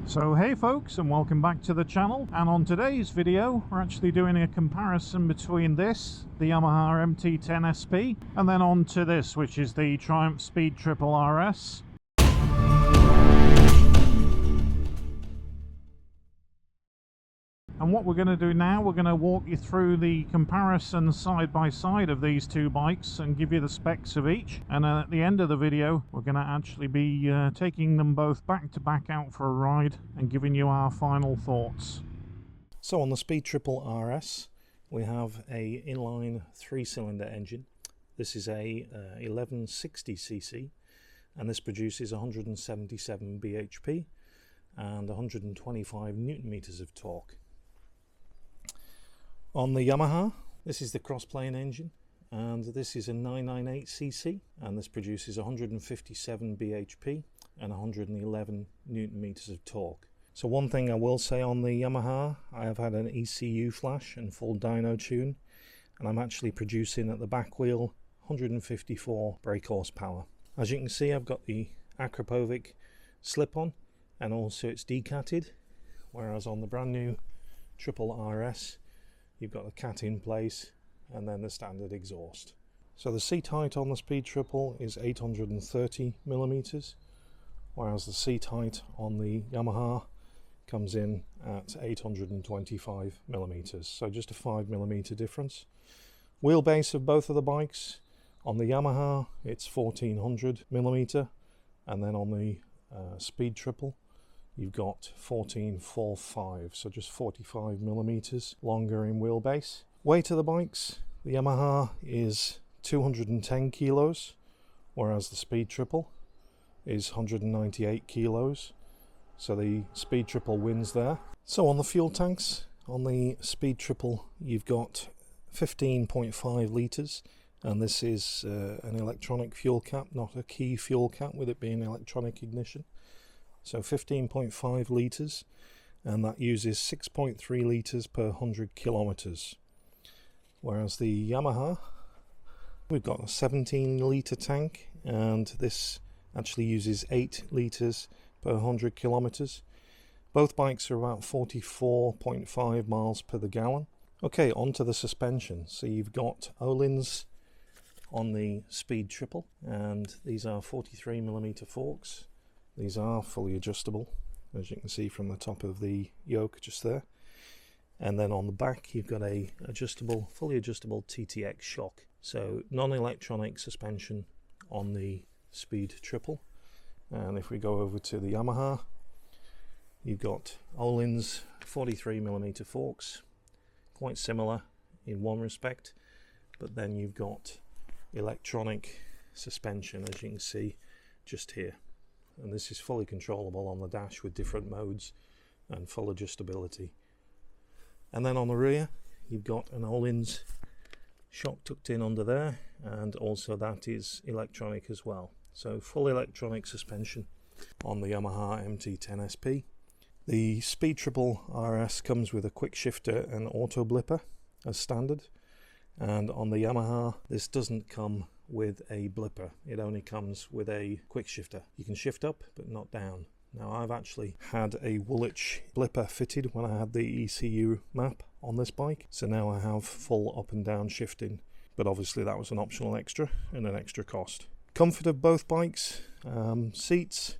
So hey folks, and welcome back to the channel. And on today's video we're actually doing a comparison between this, the Yamaha MT10SP, and then on to this, which is the Triumph Speed Triple RS. And what we're going to do now, we're going to walk you through the comparison side by side of these two bikes and give you the specs of each. And at the end of the video, we're going to actually be taking them both back to back out for a ride and giving you our final thoughts. So on the Speed Triple RS, we have a inline 3-cylinder engine. This is a 1160cc, and this produces 177 bhp and 125 newton meters of torque. On the Yamaha, this is the cross-plane engine, and this is a 998cc, and this produces 157 bhp and 111 newton meters of torque. So one thing I will say on the Yamaha, I have had an ECU flash and full dyno tune, and I'm actually producing at the back wheel 154 brake horsepower. As you can see, I've got the Akrapovic slip-on, and also it's decatted, whereas on the brand new Triple RS, you've got the cat in place and then the standard exhaust. So the seat height on the Speed Triple is 830 millimeters, whereas the seat height on the Yamaha comes in at 825 millimeters. So just a 5 millimeter difference. Wheelbase of both of the bikes, on the Yamaha it's 1400 millimeter, and then on the Speed Triple you've got 1445, so just 45 millimeters longer in wheelbase. Weight of the bikes, the Yamaha is 210 kilos, whereas the Speed Triple is 198 kilos. So the Speed Triple wins there. So on the fuel tanks, on the Speed Triple you've got 15.5 litres, and this is an electronic fuel cap, not a key fuel cap, with it being electronic ignition. So 15.5 litres, and that uses 6.3 litres per 100 kilometres. Whereas the Yamaha, we've got a 17 litre tank, and this actually uses 8 litres per 100 kilometres. Both bikes are about 44.5 miles per the gallon. Okay, onto the suspension. So you've got Öhlins on the Speed Triple, and these are 43mm forks. These are fully adjustable, as you can see from the top of the yoke just there. And then on the back you've got a fully adjustable TTX shock. So non-electronic suspension on the Speed Triple. And if we go over to the Yamaha, you've got Öhlins 43mm forks, quite similar in one respect, but then you've got electronic suspension, as you can see just here. And this is fully controllable on the dash with different modes and full adjustability. And then on the rear you've got an Öhlins shock tucked in under there, and also that is electronic as well. So full electronic suspension on the Yamaha MT10SP. The Speed Triple RS comes with a quick shifter and auto blipper as standard, and on the Yamaha this doesn't come with a blipper. It only comes with a quick shifter. You can shift up but not down. Now I've actually had a Woolwich blipper fitted when I had the ECU map on this bike, so now I have full up and down shifting, but obviously that was an optional extra and an extra cost. Comfort of both bikes, seats,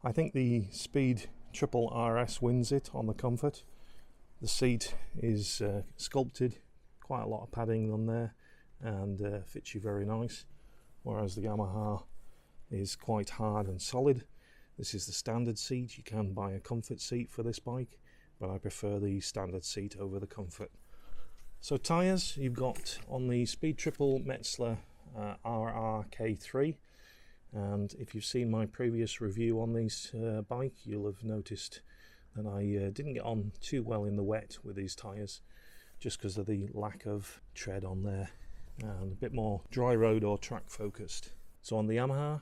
I think the Speed Triple RS wins it on the comfort. The seat is sculpted, quite a lot of padding on there, and fits you very nice, whereas the Yamaha is quite hard and solid. This is the standard seat. You can buy a comfort seat for this bike, but I prefer the standard seat over the comfort. So tyres, you've got on the Speed Triple Metzler RRK3, and if you've seen my previous review on this bike, you'll have noticed that I didn't get on too well in the wet with these tyres, just because of the lack of tread on there, and a bit more dry road or track focused. So on the Yamaha,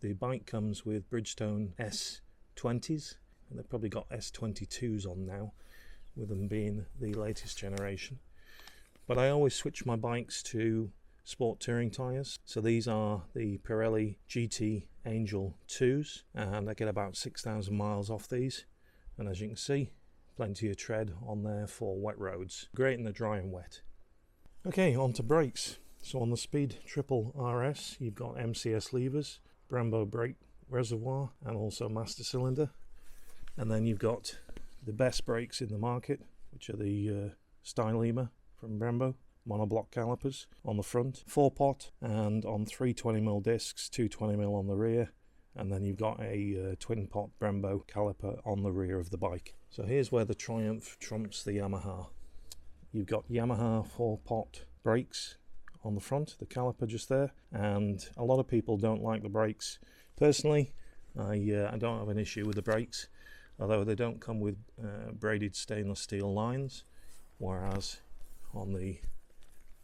the bike comes with Bridgestone S20s, and they've probably got S22s on now, with them being the latest generation. But I always switch my bikes to sport touring tyres. So these are the Pirelli GT Angel 2s, and I get about 6,000 miles off these. and as you can see, plenty of tread on there for wet roads. Great in the dry and wet. Okay, on to brakes. So on the Speed Triple RS, you've got MCS levers, Brembo brake reservoir, and also master cylinder. And then you've got the best brakes in the market, which are the Stylema from Brembo, monoblock calipers on the front, 4-pot, and on 320mm discs, 220mm on the rear, and then you've got a twin-pot Brembo caliper on the rear of the bike. So here's where the Triumph trumps the Yamaha. You've got Yamaha 4-pot brakes on the front, the caliper just there, and a lot of people don't like the brakes. Personally, I don't have an issue with the brakes, although they don't come with braided stainless steel lines, whereas on the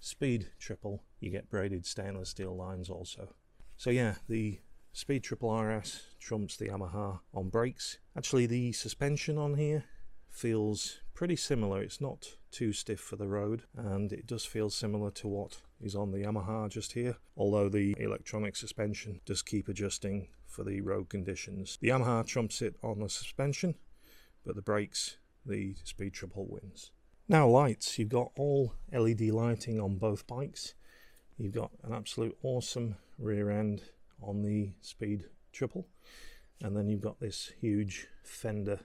Speed Triple you get braided stainless steel lines also. So yeah, the Speed Triple RS trumps the Yamaha on brakes. Actually, the suspension on here feels pretty similar. It's not too stiff for the road, and it does feel similar to what is on the Yamaha just here, although the electronic suspension does keep adjusting for the road conditions. The Yamaha trumps it on the suspension, but the brakes, the Speed Triple wins. Now lights, you've got all LED lighting on both bikes. You've got an absolute awesome rear end on the Speed Triple, and then you've got this huge fender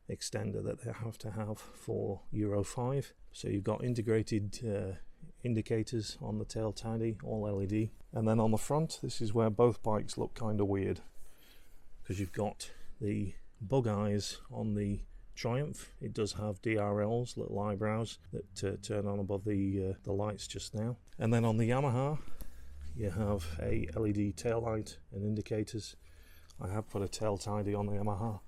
extender that they have to have for Euro 5. So you've got integrated indicators on the tail tidy, all LED. And then on the front, this is where both bikes look kind of weird, because you've got the bug eyes on the Triumph. It does have DRLs, little eyebrows that turn on above the lights just now. And then on the Yamaha, you have a LED tail light and indicators. I have put a tail tidy on the Yamaha.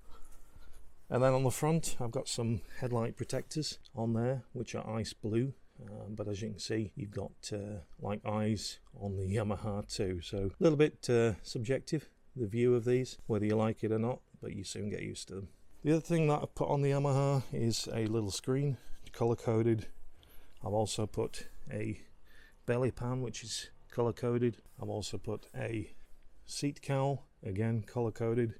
And then on the front, I've got some headlight protectors on there, which are ice blue. But as you can see, you've got like eyes on the Yamaha too. So a little bit subjective, the view of these, whether you like it or not, but you soon get used to them. The other thing that I've put on the Yamaha is a little screen, color coded. I've also put a belly pan, which is color coded. I've also put a seat cowl, again color coded,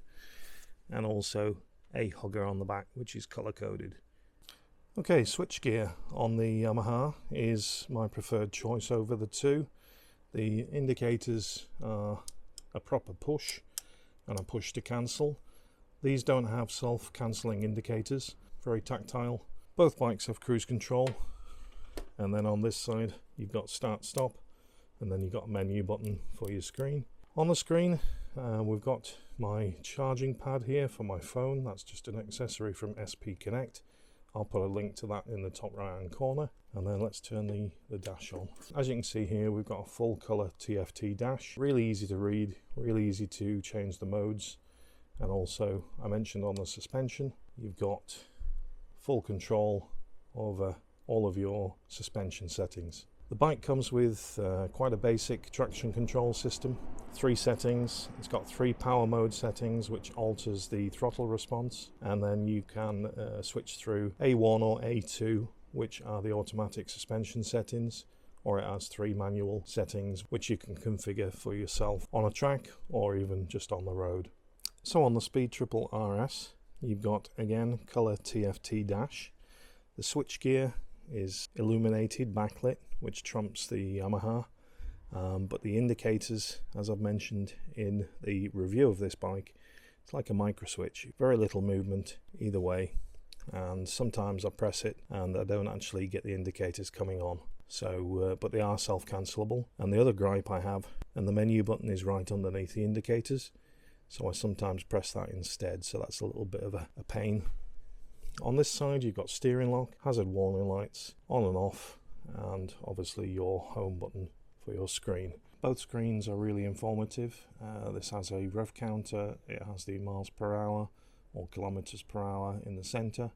and also a hugger on the back, which is color coded. Okay, switchgear on the Yamaha is my preferred choice over the two. The indicators are a proper push and a push to cancel. These don't have self-cancelling indicators, very tactile. Both bikes have cruise control, and then on this side you've got start stop, and then you've got a menu button for your screen. On the screen we've got my charging pad here for my phone. That's just an accessory from SP Connect. I'll put a link to that in the top right hand corner. And then let's turn the dash on. As you can see here, we've got a full color TFT dash. Really easy to read, really easy to change the modes. And also, I mentioned on the suspension, you've got full control over all of your suspension settings. The bike comes with quite a basic traction control system. 3 settings. It's got 3 power mode settings, which alters the throttle response, and then you can switch through A1 or A2, which are the automatic suspension settings, or it has 3 manual settings which you can configure for yourself on a track or even just on the road. So on the Speed Triple RS, you've got again color TFT dash. The switchgear is illuminated backlit, which trumps the Yamaha. But the indicators, as I've mentioned in the review of this bike, it's like a micro switch. Very little movement either way, and sometimes I press it and I don't actually get the indicators coming on. So, but they are self-cancelable. And the other gripe I have, and the menu button is right underneath the indicators, so I sometimes press that instead. So that's a little bit of a pain. On this side, you've got steering lock, hazard warning lights, on and off, and obviously your home button for your screen. Both screens are really informative. This has a rev counter, it has the miles per hour or kilometers per hour in the center.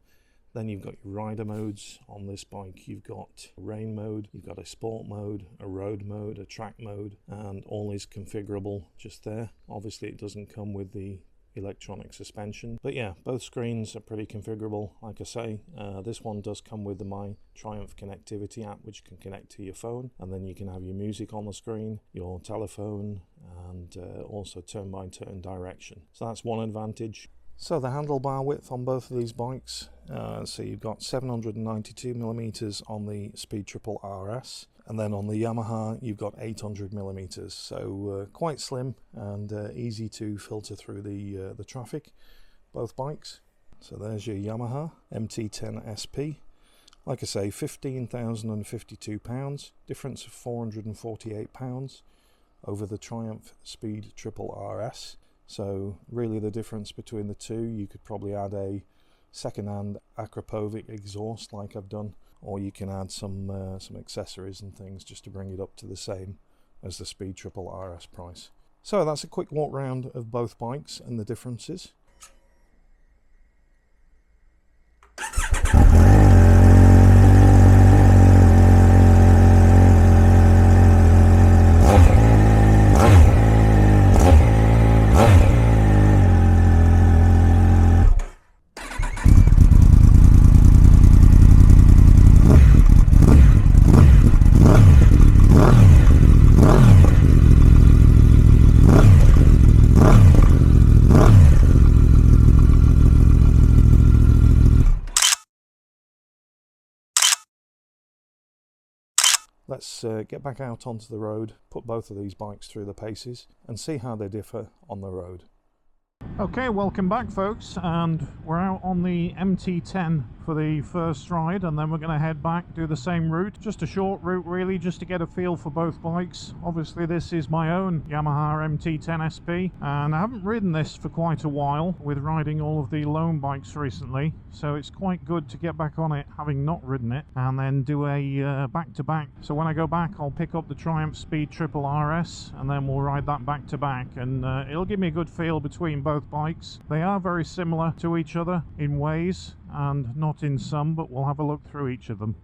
Then you've got your rider modes. On this bike you've got rain mode, you've got a sport mode, a road mode, a track mode, and all is configurable just there. Obviously it doesn't come with the electronic suspension, but yeah, both screens are pretty configurable. Like I say, this one does come with the My Triumph connectivity app, which can connect to your phone, and then you can have your music on the screen, your telephone, and also turn by turn direction. So that's one advantage. So the handlebar width on both of these bikes, so you've got 792mm on the Speed Triple RS, and then on the Yamaha you've got 800mm, so quite slim and easy to filter through the traffic, both bikes. So there's your Yamaha MT10SP. Like I say, £15,052, difference of £448 over the Triumph Speed Triple RS. So really the difference between the two, you could probably add a second-hand Akrapovic exhaust like I've done, or you can add some accessories and things just to bring it up to the same as the Speed Triple RS price. So that's a quick walk round of both bikes and the differences. Let's get back out onto the road, put both of these bikes through the paces and see how they differ on the road. Okay, welcome back folks, and we're out on the MT10 for the first ride, and then we're going to head back, do the same route. Just a short route really, just to get a feel for both bikes. Obviously this is my own Yamaha MT10SP, and I haven't ridden this for quite a while with riding all of the loan bikes recently, so it's quite good to get back on it having not ridden it, and then do a back-to-back. So when I go back I'll pick up the Triumph Speed Triple RS, and then we'll ride that back-to-back, and it'll give me a good feel between both bikes. They are very similar to each other in ways and not in some, but we'll have a look through each of them.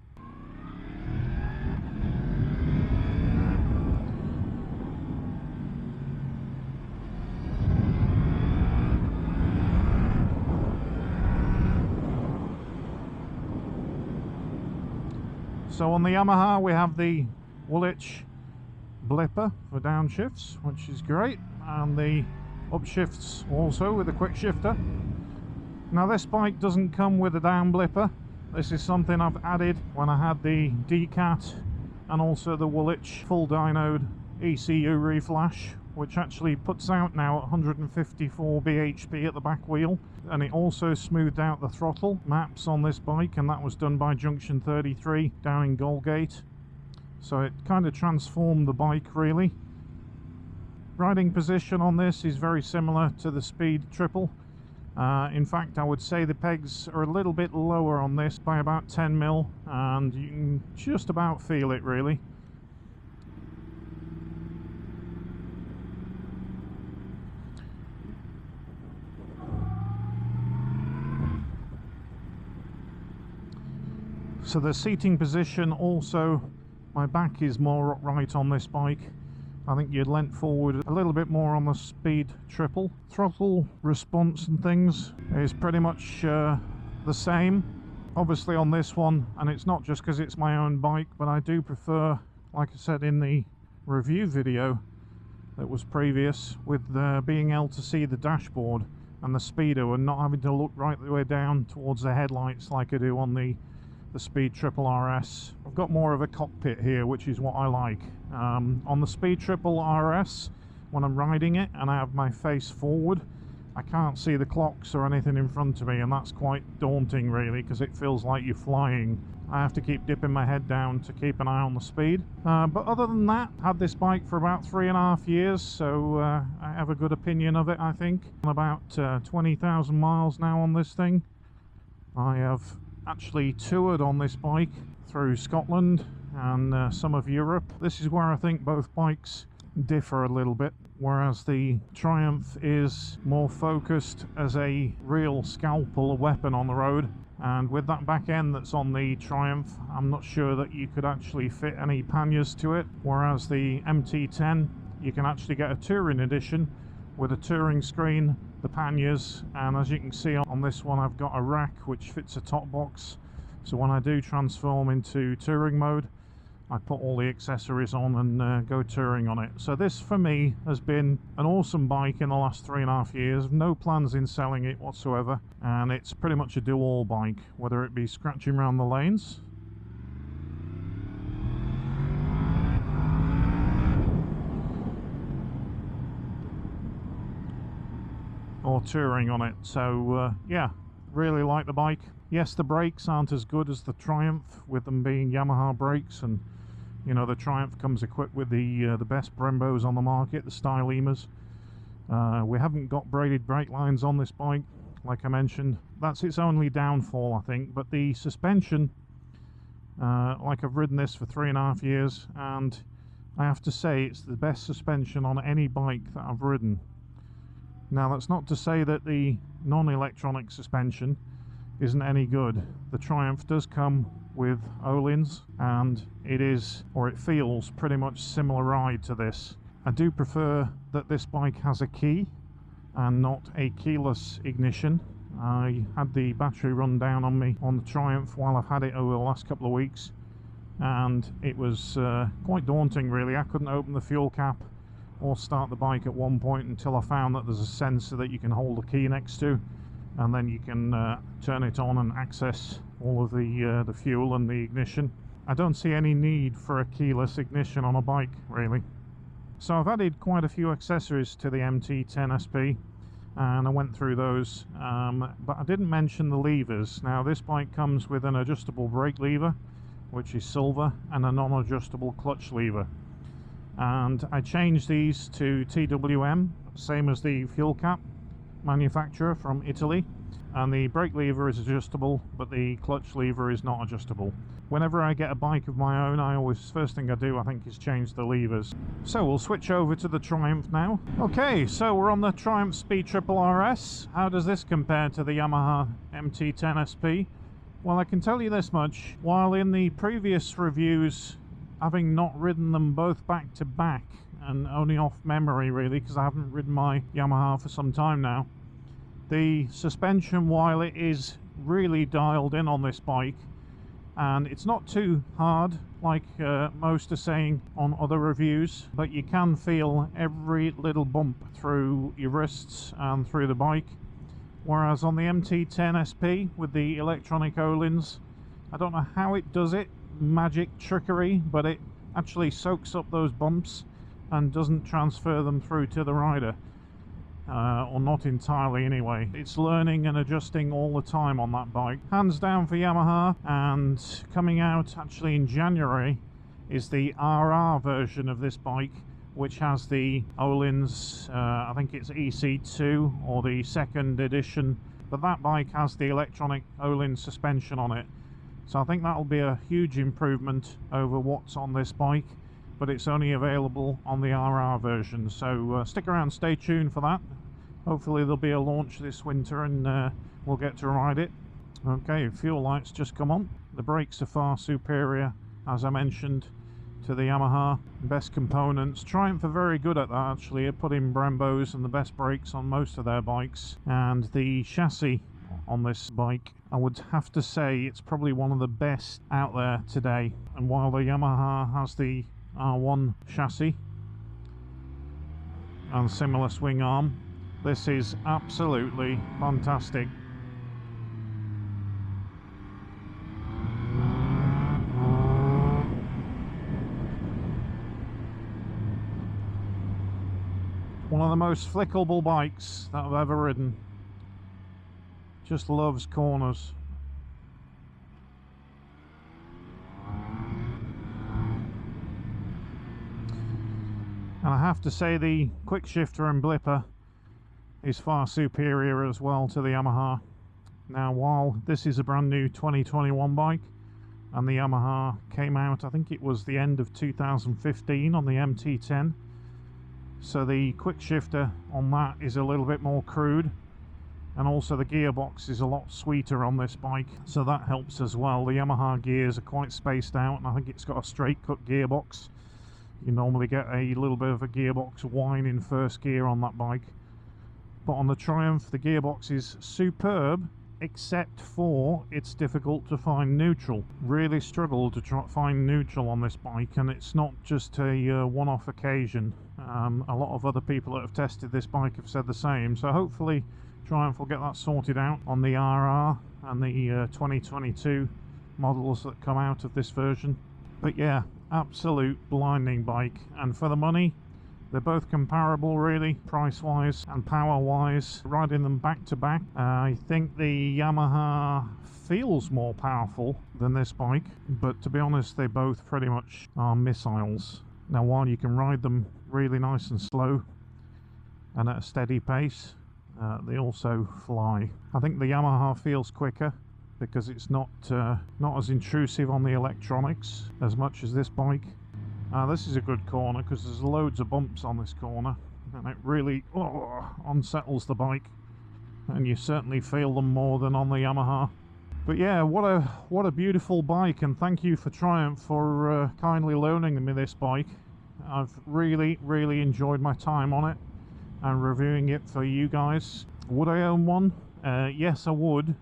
So on the Yamaha we have the Woolwich blipper for downshifts, which is great, and the upshifts also with a quick shifter. Now this bike doesn't come with a down blipper. This is something I've added when I had the DCAT and also the Woolwich full dynode ECU reflash, which actually puts out now at 154 bhp at the back wheel, and it also smoothed out the throttle maps on this bike, and that was done by Junction 33 down in Goldgate. So it kind of transformed the bike really. Riding position on this is very similar to the Speed Triple. In fact, I would say the pegs are a little bit lower on this by about 10 mil, and you can just about feel it really. So the seating position also, my back is more upright on this bike. I think you'd leant forward a little bit more on the Speed Triple. Throttle response and things is pretty much the same. Obviously on this one, and it's not just because it's my own bike, but I do prefer, like I said in the review video that was previous, with being able to see the dashboard and the speedo and not having to look right the way down towards the headlights like I do on the Speed Triple RS. I've got more of a cockpit here, which is what I like. On the Speed Triple RS, when I'm riding it and I have my face forward, I can't see the clocks or anything in front of me, and that's quite daunting really, because it feels like you're flying. I have to keep dipping my head down to keep an eye on the speed. But other than that, I had this bike for about 3.5 years, so I have a good opinion of it, I think. I'm about 20,000 miles now on this thing. I have actually toured on this bike through Scotland and some of Europe. This is where I think both bikes differ a little bit, whereas the Triumph is more focused as a real scalpel weapon on the road, and with that back end that's on the Triumph, I'm not sure that you could actually fit any panniers to it, whereas the MT10 you can actually get a touring edition with a touring screen, the panniers, and as you can see on this one I've got a rack which fits a top box, so when I do transform into touring mode I put all the accessories on and go touring on it. So this for me has been an awesome bike in the last 3.5 years. No plans in selling it whatsoever, and it's pretty much a do-all bike, whether it be scratching around the lanes, or touring on it. So yeah, really like the bike. Yes, the brakes aren't as good as the Triumph, with them being Yamaha brakes, and you know the Triumph comes equipped with the best Brembos on the market, the Stylemas. We haven't got braided brake lines on this bike, like I mentioned. That's its only downfall, I think. But the suspension, like I've ridden this for 3.5 years, and I have to say it's the best suspension on any bike that I've ridden. Now that's not to say that the non-electronic suspension isn't any good. The Triumph does come with Öhlins, and it is, or it feels, pretty much similar ride to this. I do prefer that this bike has a key and not a keyless ignition. I had the battery run down on me on the Triumph while I've had it over the last couple of weeks, and it was quite daunting really. I couldn't open the fuel cap or start the bike at one point until I found that there's a sensor that you can hold the key next to, and then you can turn it on and access all of the fuel and the ignition. I don't see any need for a keyless ignition on a bike really. So I've added quite a few accessories to the MT10SP, and I went through those, but I didn't mention the levers. Now this bike comes with an adjustable brake lever, which is silver, and a non-adjustable clutch lever. And I changed these to TWM, same as the fuel cap manufacturer from Italy, and the brake lever is adjustable, but the clutch lever is not adjustable. Whenever I get a bike of my own, first thing I do, I think, is change the levers. So we'll switch over to the Triumph now. Okay, so we're on the Triumph Speed Triple RS. How does this compare to the Yamaha MT10SP? Well, I can tell you this much: while in the previous reviews, having not ridden them both back to back, and only off memory really, because I haven't ridden my Yamaha for some time now, the suspension, while it is really dialed in on this bike, and it's not too hard like most are saying on other reviews, but you can feel every little bump through your wrists and through the bike. Whereas on the MT10SP with the electronic Öhlins, I don't know how it does it, magic trickery, but it actually soaks up those bumps and doesn't transfer them through to the rider, or not entirely anyway. It's learning and adjusting all the time on that bike. Hands down for Yamaha. And coming out actually in January is the RR version of this bike, which has the Öhlins, I think it's EC2 or the second edition, but that bike has the electronic Öhlins suspension on it. So I think that'll be a huge improvement over what's on this bike, but it's only available on the RR version. So stick around, stay tuned for that. Hopefully there'll be a launch this winter and we'll get to ride it. Okay, fuel lights just come on. The brakes are far superior, as I mentioned, to the Yamaha. Best components. Triumph are very good at that actually, at putting Brembos and the best brakes on most of their bikes. And the chassis on this bike, I would have to say it's probably one of the best out there today. And while the Yamaha has the R1 chassis and similar swing arm, this is absolutely fantastic. One of the most flickable bikes that I've ever ridden. Just loves corners. And I have to say the quick shifter and blipper is far superior as well to the Yamaha. Now, while this is a brand new 2021 bike and the Yamaha came out, I think it was the end of 2015 on the MT10, so the quick shifter on that is a little bit more crude, and also the gearbox is a lot sweeter on this bike, so that helps as well. The Yamaha gears are quite spaced out, and I think it's got a straight cut gearbox. You normally get a little bit of a gearbox whine in first gear on that bike, but on the Triumph the gearbox is superb, except for it's difficult to find neutral. Really struggle to find neutral on this bike, and it's not just a one-off occasion. A lot of other people that have tested this bike have said the same, so hopefully Triumph will get that sorted out on the RR and the 2022 models that come out of this version. But yeah, absolute blinding bike, and for the money they're both comparable really, price wise and power wise. Riding them back to back, I think the Yamaha feels more powerful than this bike, but to be honest they both pretty much are missiles. Now while you can ride them really nice and slow and at a steady pace, they also fly. I think the Yamaha feels quicker because it's not as intrusive on the electronics as much as this bike. This is a good corner because there's loads of bumps on this corner, and it really unsettles the bike, and you certainly feel them more than on the Yamaha. But yeah, what a beautiful bike, and thank you for Triumph for kindly loaning me this bike. I've really enjoyed my time on it and reviewing it for you guys. Would I own one? Yes, I would.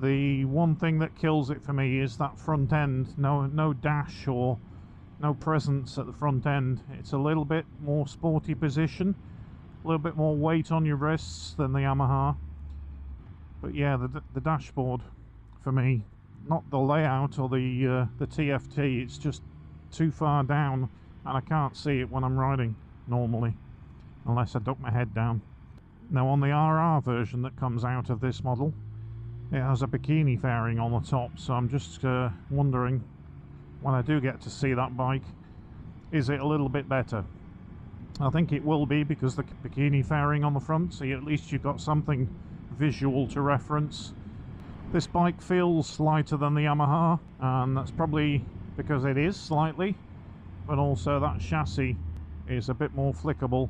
The one thing that kills it for me is that front end. No dash or no presence at the front end. It's a little bit more sporty position, a little bit more weight on your wrists than the Yamaha. But yeah, the dashboard for me, not the layout or the TFT, it's just too far down and I can't see it when I'm riding normally, unless I duck my head down. Now on the RR version that comes out of this model, it has a bikini fairing on the top, so I'm just wondering, when I do get to see that bike, is it a little bit better? I think it will be, because the bikini fairing on the front, so at least you've got something visual to reference. This bike feels lighter than the Yamaha, and that's probably because it is slightly, but also that chassis is a bit more flickable.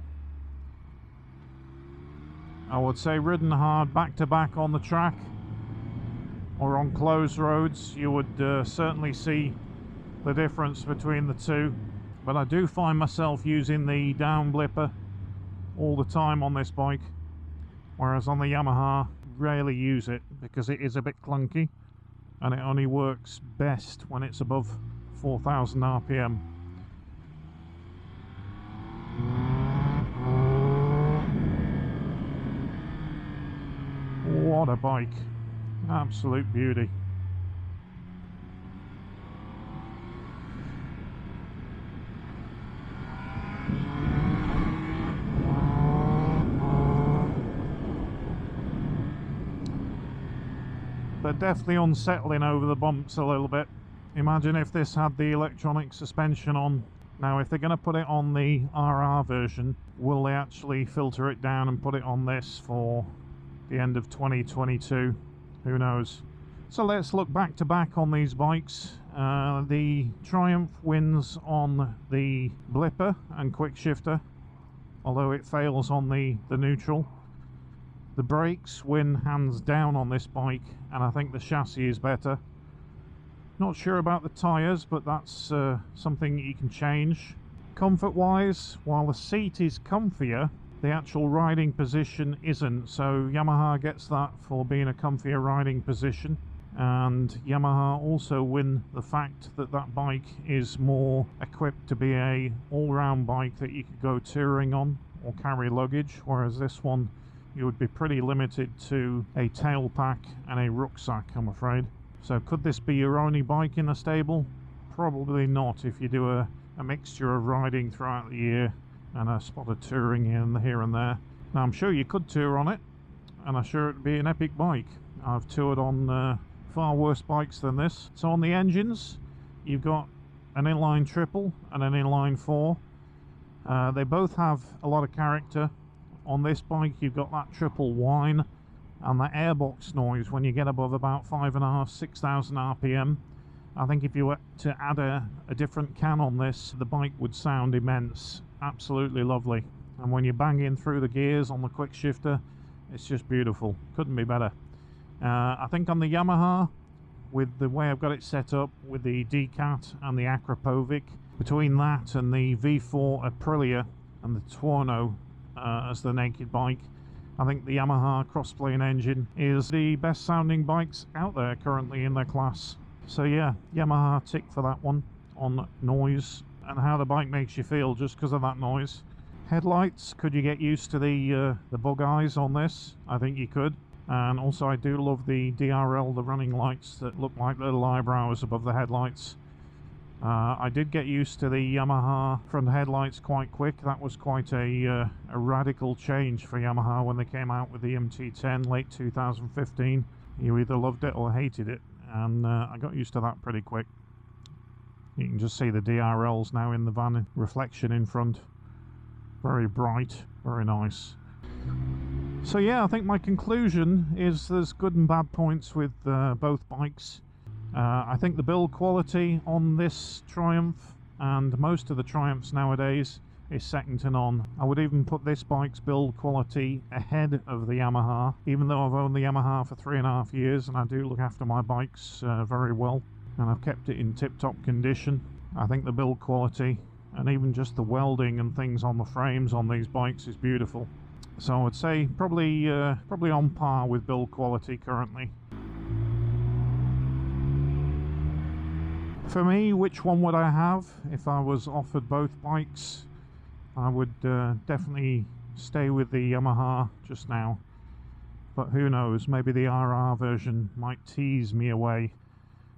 I would say ridden hard back to back on the track or on closed roads, you would certainly see the difference between the two. But I do find myself using the down blipper all the time on this bike, whereas on the Yamaha rarely use it because it is a bit clunky and it only works best when it's above 4,000 RPM. What a bike, absolute beauty. But definitely unsettling over the bumps a little bit. Imagine if this had the electronic suspension on. Now if they're going to put it on the RR version, will they actually filter it down and put it on this for the end of 2022? Who knows. So let's look back to back on these bikes. The Triumph wins on the blipper and quick shifter, although it fails on the neutral. The brakes win hands down on this bike, and I think the chassis is better. Not sure about the tyres, but that's something you can change. Comfort wise, while the seat is comfier, the actual riding position isn't, so Yamaha gets that for being a comfier riding position. And Yamaha also win the fact that that bike is more equipped to be a all-round bike that you could go touring on or carry luggage, whereas this one you would be pretty limited to a tail pack and a rucksack, I'm afraid. So could this be your only bike in the stable? Probably not, if you do a mixture of riding throughout the year and a spot of touring here and there. Now I'm sure you could tour on it, and I'm sure it'd be an epic bike. I've toured on far worse bikes than this. So on the engines, you've got an inline triple and an inline four. They both have a lot of character. On this bike you've got that triple whine and that airbox noise when you get above about 5,500–6,000 RPM. I think if you were to add a different can on this, the bike would sound immense. Absolutely lovely. And when you bang in through the gears on the quick shifter, it's just beautiful. Couldn't be better. I think on the Yamaha, with the way I've got it set up with the Decat and the Akrapovic, between that and the V4 Aprilia and the Tuono as the naked bike, I think the Yamaha crossplane engine is the best sounding bikes out there currently in their class. So yeah, Yamaha tick for that one on noise and how the bike makes you feel just because of that noise. Headlights, could you get used to the bug eyes on this? I think you could. And also I do love the DRL, the running lights that look like little eyebrows above the headlights. I did get used to the Yamaha front headlights quite quick. That was quite a radical change for Yamaha when they came out with the MT10 late 2015. You either loved it or hated it, and I got used to that pretty quick. You can just see the DRLs now in the van reflection in front. Very bright, very nice. So yeah, I think my conclusion is there's good and bad points with both bikes. I think the build quality on this Triumph and most of the Triumphs nowadays is second to none. I would even put this bike's build quality ahead of the Yamaha, even though I've owned the Yamaha for 3.5 years and I do look after my bikes very well, and I've kept it in tip-top condition. I think the build quality and even just the welding and things on the frames on these bikes is beautiful. So I would say probably on par with build quality currently. For me, which one would I have if I was offered both bikes? I would definitely stay with the Yamaha just now, but who knows, maybe the RR version might tease me away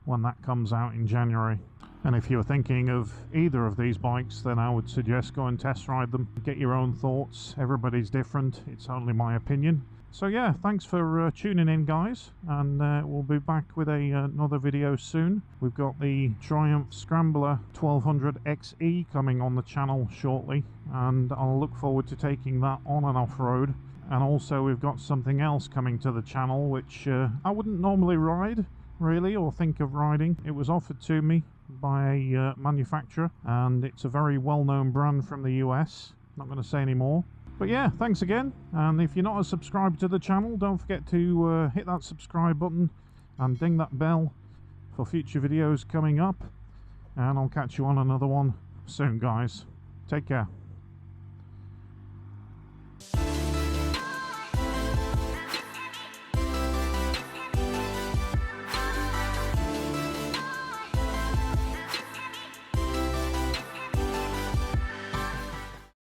when that comes out in January. And if you're thinking of either of these bikes, then I would suggest go and test ride them, get your own thoughts. Everybody's different, it's only my opinion. So yeah, thanks for tuning in, guys, and we'll be back with another video soon. We've got the Triumph Scrambler 1200 XE coming on the channel shortly, and I'll look forward to taking that on and off-road. And also we've got something else coming to the channel which I wouldn't normally ride really or think of riding. It was offered to me by a manufacturer, and it's a very well-known brand from the US. Not going to say any more. But yeah, thanks again, and if you're not a subscriber to the channel, don't forget to hit that subscribe button and ding that bell for future videos coming up, and I'll catch you on another one soon, guys. Take care.